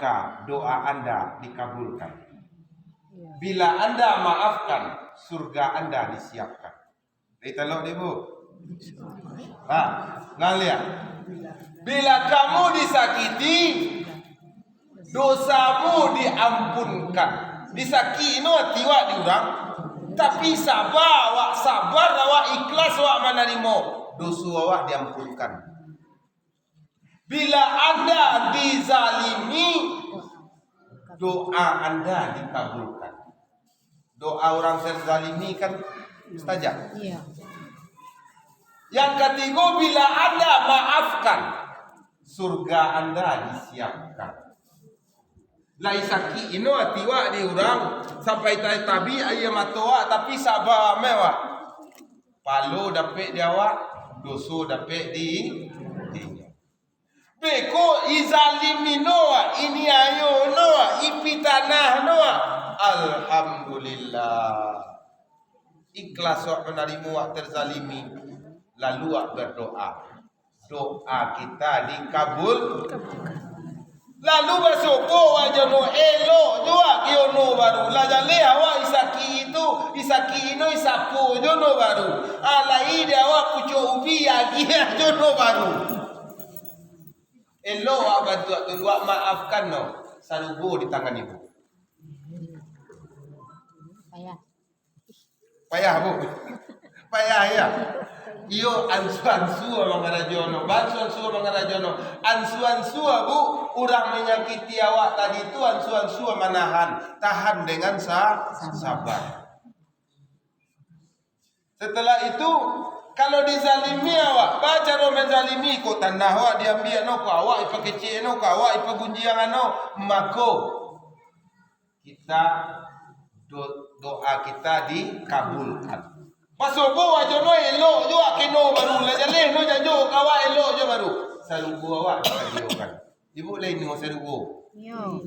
maka doa Anda dikabulkan. Bila Anda maafkan, surga Anda disiapkan. Ditalok dia bu. Lihat. Bila kamu disakiti, dosamu diampunkan. Disakiti no tiwa diurang, tapi sabar awak ikhlas awak menerima, dosa awak diampunkan. Bila Anda dizalimi, doa Anda dikabulkan. Doa orang terzalimi kan mustajab. Iya. Yang ketiga, bila Anda maafkan, surga Anda disiapkan. Lai saki ino atiwa di orang sampai tabi ayam matoa tapi sabar mewah. Palo dapet dia awak, doso dapet di dinya. Beko izalimi noa, ini ayo noa, ipitanah noa. Alhamdulillah. Ikhlas wak menerima wak terzalimi. Lalu wak berdoa. Doa kita dikabul. Lalu bersyukur wajono elok jua kiono baru. Lajale awak isaki ino isapu jono baru. Alai dia awak pucuk ubi lagi jono baru. Elok awak bantu dulu awak maafkan no. Salubo di tangan ibu. Payah bu. Payah ya. Iyo ansu-ansu mangarajono, bansu-ansu mangarajono, ansu-ansu bu, orang menyakiti awak tadi itu ansu-ansu menahan, tahan dengan sabar. Setelah itu, kalau dizalimi awak, baca no menzalimi kok tanah awak diambil no ko awak ipa kecil no ko awak ipa gunjiang no, maka kita doa kita dikabulkan. Pasobo aja no elok jo akino baru la jale no jajo kawa elok jo baru sarugo awak kadiokan ibu lain no sarugo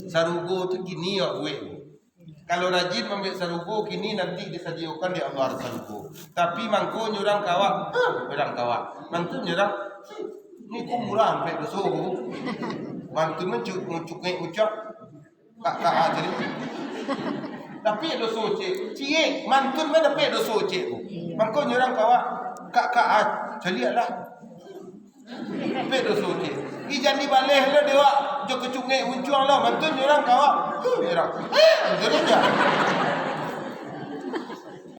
sarugo tu kini ya gue kalau rajin ambil sarugo kini nanti disediakan di Allah sarugo tapi mangko nyurang kawa mantu nyurang ni ku murah ambil doso mantu mencukai ucap kakak aja tapi doso cie mantun mana pe doso cie mangko nyurang kawa kakak caliatlah pe doso cie ijan di baleh lo dewa jo kecungai uncuang lo mantun nyurang kawa merah jadi